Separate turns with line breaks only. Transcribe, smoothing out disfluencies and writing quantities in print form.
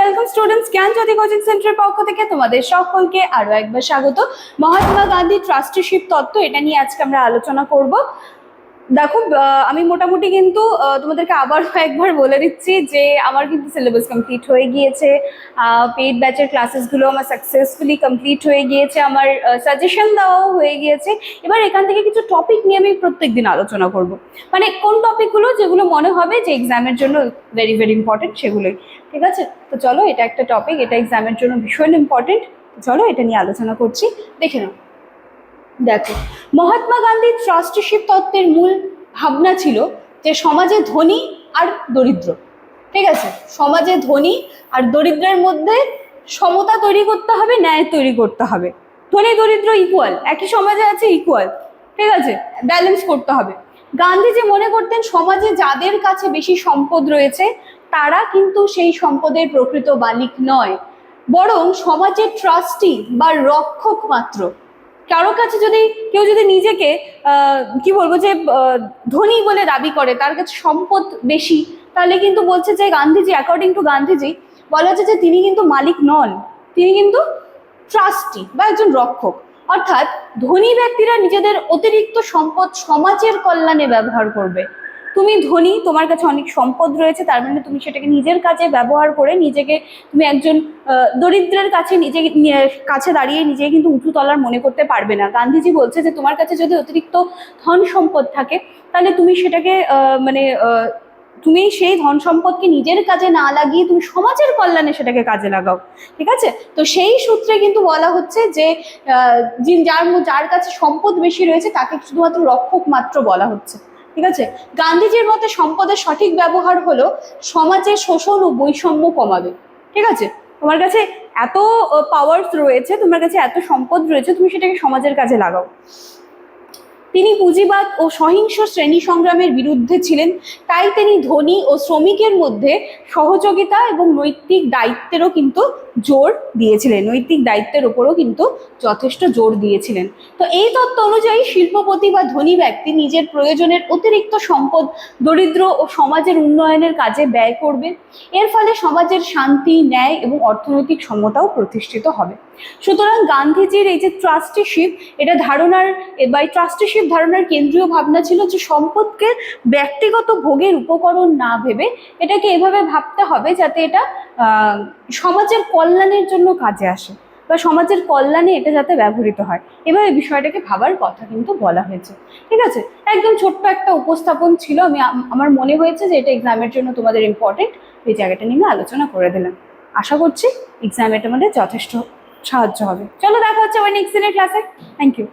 Welcome students, জ্ঞানজ্যোতি coaching সেন্টারের পক্ষ থেকে তোমাদের সকলকে আরো একবার স্বাগত। মহাত্মা গান্ধী ট্রাস্টিশিপ তত্ত্ব, এটা নিয়ে আজকে আমরা আলোচনা করব। দেখো, আমি মোটামুটি কিন্তু তোমাদেরকে আবার একবার বলে দিচ্ছি যে আমার কিন্তু সিলেবাস কমপ্লিট হয়ে গিয়েছে। পেইড ব্যাচের ক্লাসেসগুলো আমার সাকসেসফুলি কমপ্লিট হয়ে গিয়েছে, আমার সাজেশন দেওয়াও হয়ে গিয়েছে। এবার এখান থেকে কিছু টপিক নিয়ে আমি প্রত্যেকদিন আলোচনা করব, মানে কোন টপিকগুলো যেগুলো মনে হবে যে এক্সামের জন্য ভেরি ভেরি ইম্পর্টেন্ট সেগুলোই। ঠিক আছে, তো চলো, এটা একটা টপিক, এটা এক্সামের জন্য ভীষণ ইম্পর্টেন্ট। চলো এটা নিয়ে আলোচনা করছি, দেখে নাও। দেখো, মহাত্মা গান্ধীর ট্রাস্টিশিপ তত্ত্বের মূল ভাবনা ছিল যে সমাজে ধনী আর দরিদ্র, ঠিক আছে, সমাজে ধনী আর দরিদ্রের মধ্যে সমতা তৈরি করতে হবে, ন্যায় তৈরি করতে হবে। ধনী দরিদ্র ইকুয়াল, একই সমাজে আছে, ইকুয়াল, ঠিক আছে, ব্যালেন্স করতে হবে। গান্ধীজি মনে করতেন সমাজে যাদের কাছে বেশি সম্পদ রয়েছে তারা কিন্তু সেই সম্পদের প্রকৃত মালিক নয়, বরং সমাজের ট্রাস্টি বা রক্ষক মাত্র। কারো কাছে যদি কেউ যদি নিজেকে কি বলবো যে ধনী বলে দাবি করে, তার কাছে সম্পদ বেশি, তাহলে কিন্তু বলছে যে গান্ধীজি, অ্যাকর্ডিং টু গান্ধীজি বলা হচ্ছে যে তিনি কিন্তু মালিক নন, তিনি কিন্তু ট্রাস্টি বা একজন রক্ষক। অর্থাৎ ধনী ব্যক্তিরা নিজেদের অতিরিক্ত সম্পদ সমাজের কল্যাণে ব্যবহার করবে। তুমি ধনী, তোমার কাছে অনেক সম্পদ রয়েছে, তার মানে তুমি সেটাকে নিজের কাজে ব্যবহার করে নিজেকে, তুমি একজন দরিদ্রের কাছে নিজেকে কাছে দাঁড়িয়ে নিজেকে কিন্তু উঁচু তলার মনে করতে পারবে না। গান্ধীজি বলছে যে তোমার কাছে যদি অতিরিক্ত ধন সম্পদ থাকে তাহলে তুমি সেটাকে তুমি সেই ধন সম্পদকে নিজের কাজে না লাগিয়ে তুমি সমাজের কল্যাণে সেটাকে কাজে লাগাও। ঠিক আছে, তো সেই সূত্রে কিন্তু বলা হচ্ছে যে যার কাছে সম্পদ বেশি রয়েছে তাকে শুধুমাত্র রক্ষক মাত্র বলা হচ্ছে। ঠিক আছে, গান্ধীজির মতে সম্পদের সঠিক ব্যবহার হলো সমাজের শোষণ ও বৈষম্য কমাবে। ঠিক আছে, তোমার কাছে এত পাওয়ার্স রয়েছে, তোমার কাছে এত সম্পদ রয়েছে, তুমি সেটাকে সমাজের কাজে লাগাও। তিনি পুঁজিবাদ ও সহিংস শ্রেণী সংগ্রামের বিরুদ্ধে ছিলেন, তাই তিনি ধনী ও শ্রমিকের মধ্যে সহযোগিতা এবং নৈতিক দায়িত্বেরও কিন্তু জোর দিয়েছিলেন, নৈতিক দায়িত্বের ওপরও কিন্তু যথেষ্ট জোর দিয়েছিলেন। তো এই তত্ত্ব অনুযায়ী শিল্পপতি বা ধনী ব্যক্তি নিজের প্রয়োজনের অতিরিক্ত সম্পদ দরিদ্র ও সমাজের উন্নয়নের কাজে ব্যয় করবে। এর ফলে সমাজের শান্তি, ন্যায় এবং অর্থনৈতিক সমতাও প্রতিষ্ঠিত হবে। সুতরাং গান্ধীজির এই যে ট্রাস্টিশিপ, এটা ধারণার বা ট্রাস্টিশিপ ধারণার কেন্দ্রীয় ভাবনা ছিল যে সম্পদকে ব্যক্তিগত ভোগের উপকরণ না ভেবে এটাকে এভাবে ভাবতে হবে যাতে এটা সমাজের কল্যাণের জন্য কাজে আসে বা সমাজের কল্যাণে এটা যাতে ব্যবহৃত হয়, এভাবে বিষয়টাকে ভাবার কথা কিন্তু বলা হয়েছে। ঠিক আছে, একদম ছোট্ট একটা উপস্থাপন ছিল, আমার মনে হয়েছে যে এটা এক্সামের জন্য তোমাদের ইম্পর্টেন্ট, এই জায়গাটা নিয়ে আলোচনা করে দিলাম। আশা করছি এক্সামে তোমাদের যথেষ্ট সাহায্য হবে। চলো, দেখা হচ্ছে আবার নেক্সট দিনের ক্লাসে। Thank you.